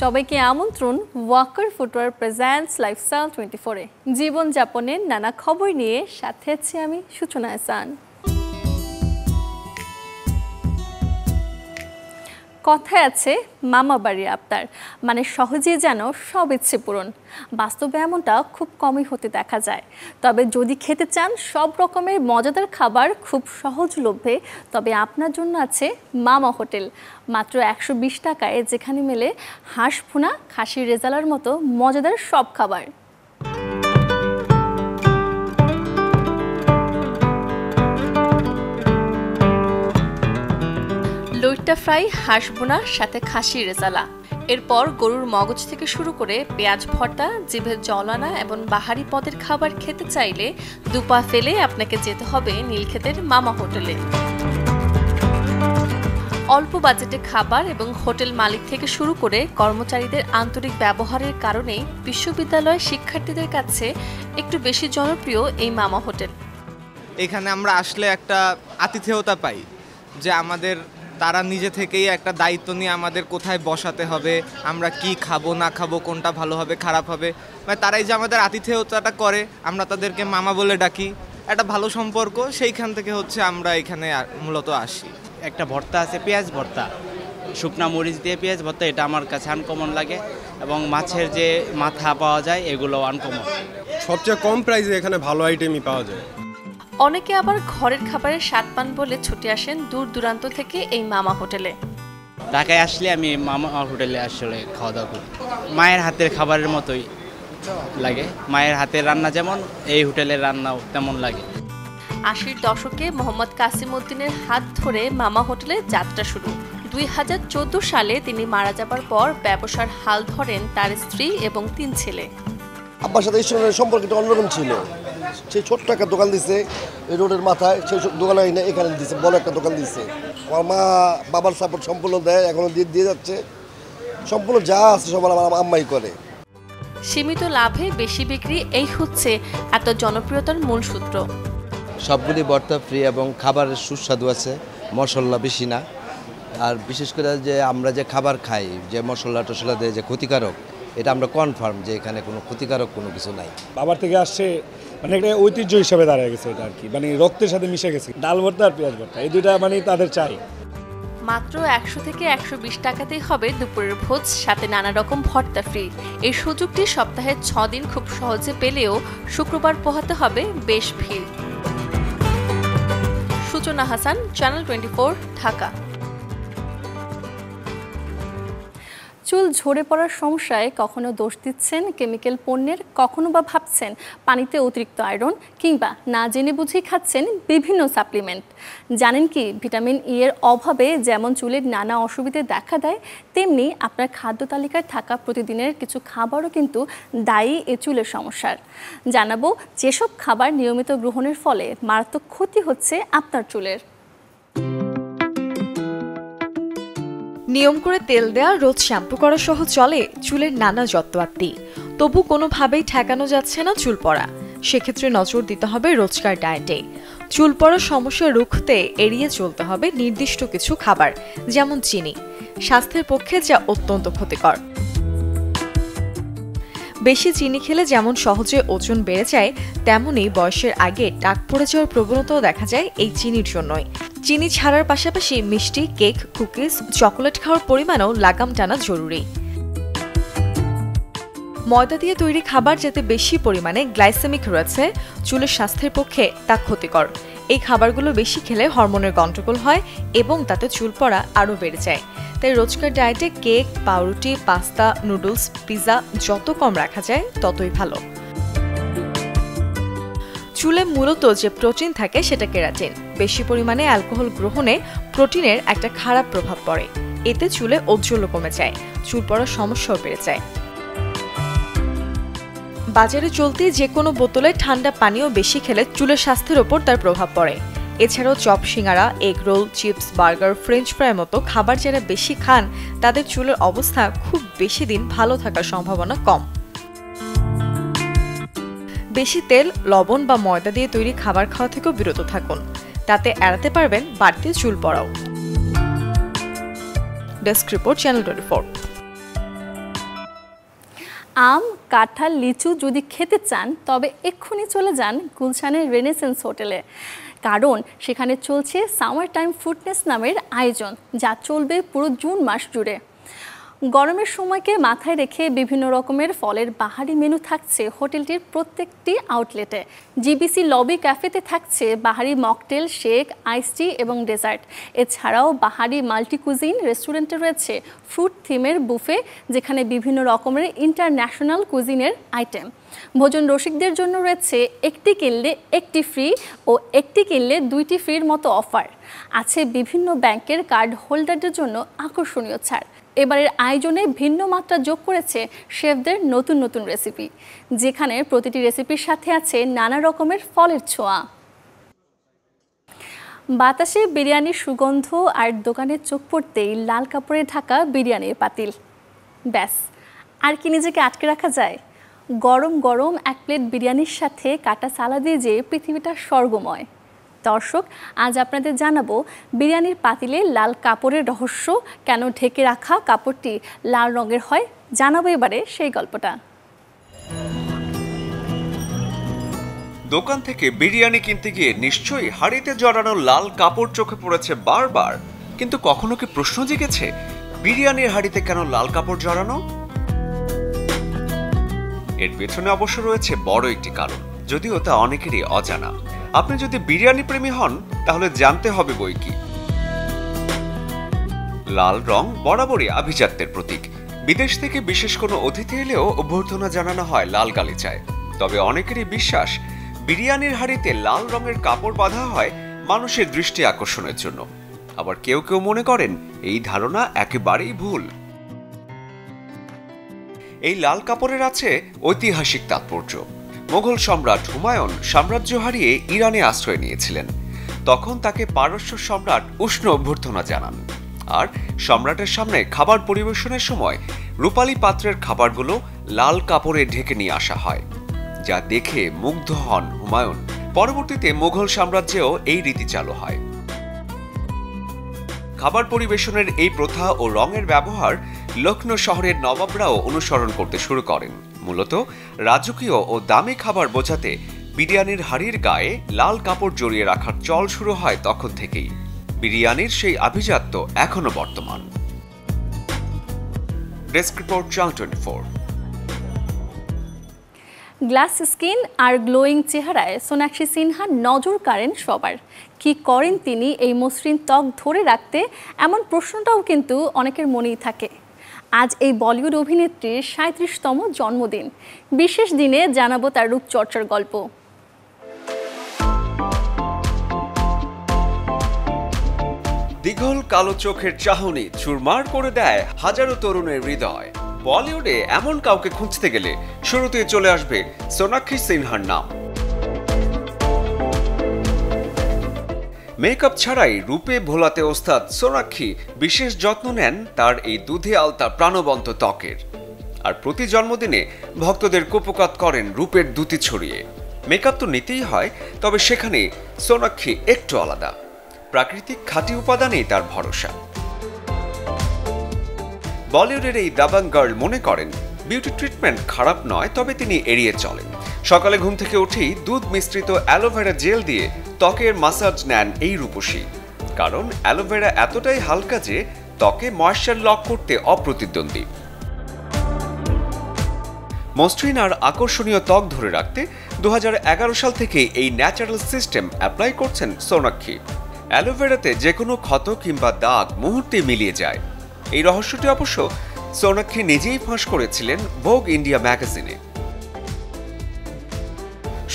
সবাইকে আমন্ত্রণ Waker footwear presents lifestyle 24 এ জীবনযাপনের নানা খবর নিয়ে সাথে আছি আমি সূচনা হাসান। কথায় আছে মামা বাড়ি আবদার, মানে সহজেই যেন সব ইচ্ছে পূরণ। বাস্তবে এমনটা খুব কমই হতে দেখা যায়। তবে যদি খেতে চান সব রকমের মজাদার খাবার খুব সহজলভ্যে, তবে আপনার জন্য আছে মামা হোটেল। মাত্র 120 টাকায় যেখানে মেলে হাঁস ভুনা, খাসির রেজালার মতো মজাদার সব খাবার। লইট্টা ফ্রাই, হাঁস ভুনা, সাথে খাসির রেজালা, এরপর গরুর মগজ থেকে শুরু করে পেঁয়াজ ভর্তা, জিভে জল আনা এবং বাহারি পদের খাবার খেতে চাইলে দুপা ফেলে আপনাকে যেতে হবে নীলক্ষেতের মামা হোটেলে। অল্প বাজেটে খাবার এবং হোটেল মালিক থেকে শুরু করে কর্মচারীদের আন্তরিক ব্যবহারের কারণেই বিশ্ববিদ্যালয়ের শিক্ষার্থীদের কাছে একটু বেশি জনপ্রিয় এই মামা হোটেল। এখানে আমরা আসলে একটা আতিথেয়তা পাই, যে আমাদের তারা নিজে থেকেই একটা দায়িত্ব নিয়ে আমাদের কোথায় বসাতে হবে, আমরা কি খাবো না খাবো, কোনটা ভালো হবে খারাপ হবে, মানে তারাই যে আমাদের আতিথেয়তাটা করে, আমরা তাদেরকে মামা বলে ডাকি। একটা ভালো সম্পর্ক, সেইখান থেকে হচ্ছে আমরা এখানে মূলত আসি। একটা ভর্তা আছে, পেঁয়াজ ভর্তা, শুকনা মরিচ দিয়ে পেঁয়াজ ভর্তা, এটা আমার কাছে আনকমন লাগে। এবং মাছের যে মাথা পাওয়া যায় এগুলো আনকমন। সবচেয়ে কম প্রাইসে এখানে ভালো আইটেমই পাওয়া যায়। অনেকে আবার ঘরের খাবারের স্বাদ পান বলে ছুটে আসেন দূর দূরান্ত থেকে এই মামা হোটেলে। ঢাকায় আসলে আমি মামা হোটেলে আসলে খাওয়া দাওয়া করি। মায়ের হাতের খাবারের মতোই লাগে, মায়ের হাতের রান্না যেমন এই হোটেলের রান্নাও তেমন লাগে। 80-র দশকে মোহাম্মদ কাসিম উদ্দিনের হাত ধরে মামা হোটেলে যাত্রা শুরু। 2014 সালে তিনি মারা যাবার পর ব্যবসার হাল ধরেন তার স্ত্রী এবং 3 ছেলে। আব্বার সাথে এই সম্পর্কটা অন্যরকম ছিল। সেই ছোট্ট একটা দোকান দিছে এই রোডের মাথায়, সেই দোকানে এখানে দিছে, বড় একটা দোকান দিছে। আমার মা বাবার সাপোর্ট সম্পূর্ণ দেয়, এখনো দিয়ে যাচ্ছে। সম্পূর্ণ যা আছে সব আমার আম্মাই করে। সীমিত লাভে বেশি বিক্রি, এই হচ্ছে এত জনপ্রিয়তার মূল সূত্র। সবগুলি ভর্তা ফ্রি এবং খাবারের সুস্বাদু আছে, মশলা বেশি না। আর বিশেষ করে যে আমরা যে খাবার খাই, যে মশলা টশলা দিয়ে যে ক্ষতিকারক, এটা আমরা কনফার্ম যে এখানে কোনো ক্ষতিকারক কোনো কিছু নাই। বাবার থেকে আসছে, মানে একটা ঐতিহ্য হিসাবে দাঁড়িয়ে গেছে এটা আর কি, মানে রক্তের সাথে মিশে গেছে। ডাল ভর্তা আর পেঁয়াজ ভর্তা, এই দুইটা মানে তাদের চাই। মাত্র 100 থেকে 120 টাকাতেই হবে দুপুরের ভোজ, সাথে নানা রকম ভর্তা ফ্রি। এই সুযোগটি সপ্তাহে 6 দিন খুব সহজে পেলেও শুক্রবার পোহাতে হবে বেশ ভিড়। সূচনা হাসান, চ্যানেল 24, ঢাকা। চুল ঝরে পড়ার সমস্যায় কখনো দোষ দিচ্ছেন কেমিক্যাল পণ্যের, কখনো বা ভাবছেন পানিতে অতিরিক্ত আয়রন, কিংবা না জেনে বুঝে খাচ্ছেন বিভিন্ন সাপ্লিমেন্ট। জানেন কি ভিটামিন ই এর অভাবে যেমন চুলের নানা অসুবিধে দেখা দেয়, তেমনি আপনার খাদ্য তালিকায় থাকা প্রতিদিনের কিছু খাবারও কিন্তু দায়ী এ চুলের সমস্যার। জানাবো যেসব খাবার নিয়মিত গ্রহণের ফলে মারাত্মক ক্ষতি হচ্ছে আপনার চুলের। নিয়ম করে তেল দেয়া, রোজ শ্যাম্পু করা সহ চলে চুলের নানা যত্নআত্তি। তবু কোনোভাবেই ঠেকানো যাচ্ছে না চুল পড়া। সেক্ষেত্রে নজর দিতে হবে রোজকার ডায়েটে। চুল পড়ার সমস্যা রুখতে এড়িয়ে চলতে হবে নির্দিষ্ট কিছু খাবার, যেমন চিনি, স্বাস্থ্যের পক্ষে যা অত্যন্ত ক্ষতিকর। বেশি চিনি খেলে যেমন সহজে ওজন বেড়ে যায়, তেমনি বয়সের আগে টাক পড়ে যাওয়ার প্রবণতাও দেখা যায় এই চিনির জন্যই। চিনি ছাড়ার পাশাপাশি মিষ্টি, কেক, কুকিজ, চকোলেট খাওয়ার পরিমাণও লাগাম টানা জরুরি। ময়দা দিয়ে তৈরি খাবার যাতে বেশি পরিমাণে গ্লাইসেমিক রয়েছে, চুলের স্বাস্থ্যের পক্ষে তা ক্ষতিকর। এই খাবারগুলো বেশি খেলে হরমোনের গন্ডগোল হয় এবং তাতে চুল পড়া আরও বেড়ে যায়। তাই রোজকার ডায়েটে কেক, পাউরুটি, পাস্তা, নুডলস, পিৎজা যত কম রাখা যায় ততই ভালো। চুলে মূলত যে প্রোটিন থাকে সেটা কেরাটিন। বেশি পরিমাণে অ্যালকোহল গ্রহণে প্রোটিনের একটা খারাপ প্রভাব পড়ে। এতে চুলে ঔজ্জ্বল্য কমে যায়, চুল পড়ার সমস্যাও বেড়ে যায়। বাজারে চলতি যে কোনো বোতলে ঠান্ডা পানীয় বেশি খেলে চুলের স্বাস্থ্যের ওপর তার প্রভাব পড়ে। এছাড়াও চপ, সিঙ্গারা, egg roll, chips, burger, french ফ্রাইয়ের মতো খাবার যারা বেশি খান, তাদের চুলের অবস্থা খুব বেশি দিন ভালো থাকার সম্ভাবনা কম। বেশি তেল, লবণ বা ময়দা দিয়ে তৈরি খাবার খাওয়া থেকেও বিরত থাকুন, তাতে এড়াতে পারবেন বাড়তি চুল পড়াও। Desk report, channel 24। আম, কাঁঠাল, লিচু যদি খেতে চান তবে এক্ষুনি চলে যান গুলশানের রেনেসেন্স হোটেলে, কারণ সেখানে চলছে সামার টাইম ফুডনেস নামের আয়োজন, যা চলবে পুরো জুন মাস জুড়ে। গরমের সময়কে মাথায় রেখে বিভিন্ন রকমের ফলের বাহারি মেনু থাকছে হোটেলটির প্রত্যেকটি আউটলেটে। জিবিসি লবি ক্যাফেতে থাকছে বাহারি মকটেল, শেক, আইস টি এবং ডেজার্ট। এছাড়াও বাহারি মাল্টি কুজিন রেস্টুরেন্টে রয়েছে ফ্রুট থিমের বুফে, যেখানে বিভিন্ন রকমের ইন্টারন্যাশনাল কুজিনের আইটেম। ভোজন রসিকদের জন্য রয়েছে একটি কিনলে একটি ফ্রি ও একটি কিনলে দুইটি ফ্রির মতো অফার। আছে বিভিন্ন ব্যাংকের কার্ড হোল্ডারদের জন্য আকর্ষণীয় ছাড়। এবারের আয়োজনে ভিন্ন মাত্রা যোগ করেছে শেফদের নতুন নতুন রেসিপি, যেখানে প্রতিটি রেসিপির সাথে আছে নানা রকমের ফলের ছোঁয়া। বাতাসে বিরিয়ানির সুগন্ধ আর দোকানের চোখ পড়তেই লাল কাপড়ে ঢাকা বিরিয়ানির পাতিল। ব্যাস, আর কি নিজেকে আটকে রাখা যায়? গরম গরম এক প্লেট বিরিয়ানির সাথে কাটা সালাদে যে পৃথিবীটা স্বর্গময়। দর্শক, আজ আপনাদের জানাবো বিরিয়ানির পাতিলে লাল কাপড়ের রহস্য, কেন ঢেকে রাখা কাপড়টি লাল রঙের হয়, জানাবো এবারে সেই গল্পটা। দোকান থেকে বিরিয়ানি কিনতে গিয়ে নিশ্চয়ই হাঁড়িতে জড়ানো লাল কাপড় চোখে পড়েছে বারবার, কিন্তু কখনো কি প্রশ্ন জেগেছে বিরিয়ানির হাঁড়িতে কেন লাল কাপড় জড়ানো? এর পেছনে অবশ্য রয়েছে বড় একটি কারণ, যদিও তা অনেকেরই অজানা। আপনি যদি বিরিয়ানি প্রেমী হন তাহলে জানতে হবে বই কি। লাল রং বরাবরই আভিজাত্যের প্রতীক। বিদেশ থেকে বিশেষ কোনো অতিথি এলেও অভ্যর্থনা জানানো হয় লাল গালিচায়। তবে অনেকেরই বিশ্বাস বিরিয়ানির হাঁড়িতে লাল রঙের কাপড় বাঁধা হয় মানুষের দৃষ্টি আকর্ষণের জন্য। আবার কেউ কেউ মনে করেন এই ধারণা একেবারেই ভুল। এই লাল কাপড়ের আছে ঐতিহাসিক তাৎপর্য। মোগল সম্রাট হুমায়ুন সাম্রাজ্য হারিয়ে ইরানে আশ্রয় নিয়েছিলেন। তখন তাকে পারস্য সম্রাট উষ্ণ অভ্যর্থনা জানান, আর সম্রাটের সামনে খাবার পরিবেশনের সময় রূপালী পাত্রের খাবারগুলো লাল কাপড়ে ঢেকে নিয়ে আসা হয়, যা দেখে মুগ্ধ হন হুমায়ুন। পরবর্তীতে মুঘল সাম্রাজ্যেও এই রীতি চালু হয়। খাবার পরিবেশনের এই প্রথা ও রঙের ব্যবহার লখনৌ শহরের নবাবরাও অনুসরণ করতে শুরু করেন। মূলত রাজকীয় ও দামি খাবার বোঝাতে বিরিয়ানির হাঁড়ির গায়ে লাল কাপড় জড়িয়ে রাখার চল শুরু হয় তখন থেকেই। বিরিয়ানির সেই আভিজাত্য এখনো বর্তমান। Desk report, channel 24। Glass skin আর গ্লোয়িং চেহারায় সোনাক্ষী সিনহা নজর কাড়েন সবার। কি করেন তিনি এই মসৃণ ত্বক ধরে রাখতে, এমন প্রশ্নটাও কিন্তু অনেকের মনেই থাকে। আজ এই বলিউড অভিনেত্রীর 37তম জন্মদিন। বিশেষ দিনে জানাবো তার রূপচর্চার গল্প। দীঘল কালো চোখের চাহনি চুরমার করে দেয় হাজারো তরুণের হৃদয়। বলিউডে এমন কাউকে খুঁজতে গেলে শুরুতেই চলে আসবে সোনাক্ষী সিনহার নাম। মেকআপ ছাড়াই রূপে ভোলাতে ওস্তাদ সোনাক্ষী বিশেষ যত্ন নেন তার এই দুধে আলতা প্রাণবন্ত ত্বকের। আর প্রতি জন্মদিনে ভক্তদের কুপোকাত করেন রূপের দ্যুতি ছড়িয়ে। মেকআপ তো নিতেই হয়, তবে সেখানে সোনাক্ষী একটু আলাদা। প্রাকৃতিক খাঁটি উপাদানেই তার ভরসা। বলিউডের এই দাবাং গার্ল মনে করেন বিউটি ট্রিটমেন্ট খারাপ নয়, তবে তিনি এড়িয়ে চলেন। সকালে ঘুম থেকে উঠেই দুধ মিশ্রিত অ্যালোভেরা জেল দিয়ে ত্বকের মাসাজ নেন এই রূপসী। কারণ অ্যালোভেরা এতটাই হালকা যে ত্বকে ময়েশ্চার লক করতে অপ্রতিদ্বন্দ্বী। মসৃণ আর আকর্ষণীয় ত্বক ধরে রাখতে 2011 সাল থেকে এই ন্যাচারাল সিস্টেম অ্যাপ্লাই করছেন সোনাক্ষী। অ্যালোভেরাতে যে কোনো ক্ষত কিংবা দাগ মুহূর্তে মিলিয়ে যায়। এই রহস্যটি অবশ্য সোনাক্ষী নিজেই ফাঁস করেছিলেন ভোগ ইন্ডিয়া ম্যাগাজিনে।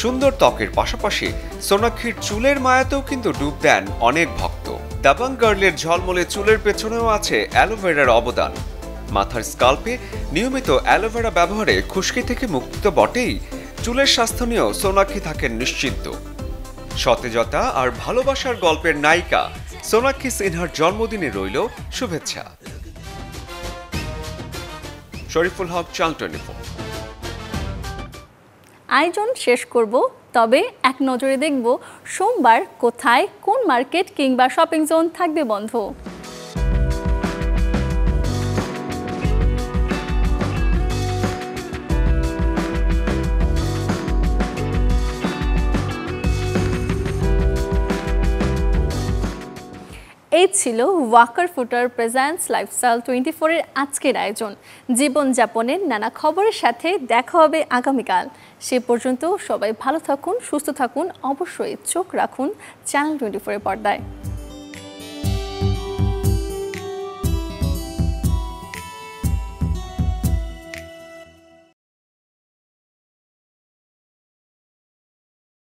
সুন্দর ত্বকের পাশাপাশি সোনাক্ষীর চুলের মায়াতেও কিন্তু ডুব দেন অনেক ভক্ত। দাবাং গার্লের ঝলমলে চুলের পেছনেও আছে অ্যালোভেরার অবদান। মাথার স্কাল্পে নিয়মিত অ্যালোভেরা ব্যবহারে খুশকি থেকে মুক্তি তো বটেই, চুলের স্বাস্থ্য নিয়েও সোনাক্ষী থাকেন নিশ্চিন্ত। সতেজতা আর ভালোবাসার গল্পের নায়িকা সোনাক্ষী সিনহার জন্মদিনে রইল শুভেচ্ছা। শরীফুল হক, চ্যানেল 24। আয়োজন শেষ করব, তবে এক নজরে দেখব সোমবার কোথায় কোন মার্কেট কিংবা শপিং জোন থাকবে বন্ধ। এই ছিল ওয়াকার ফুটার প্রেজেন্টস লাইফস্টাইল 24 এর আজকের আয়োজন। জীবনযাপনের নানা খবরের সাথে দেখা হবে আগামীকাল। সে পর্যন্ত সবাই ভালো থাকুন, সুস্থ থাকুন, অবশ্যই চোখ রাখুন চ্যানেল 24 এর পর্দায়।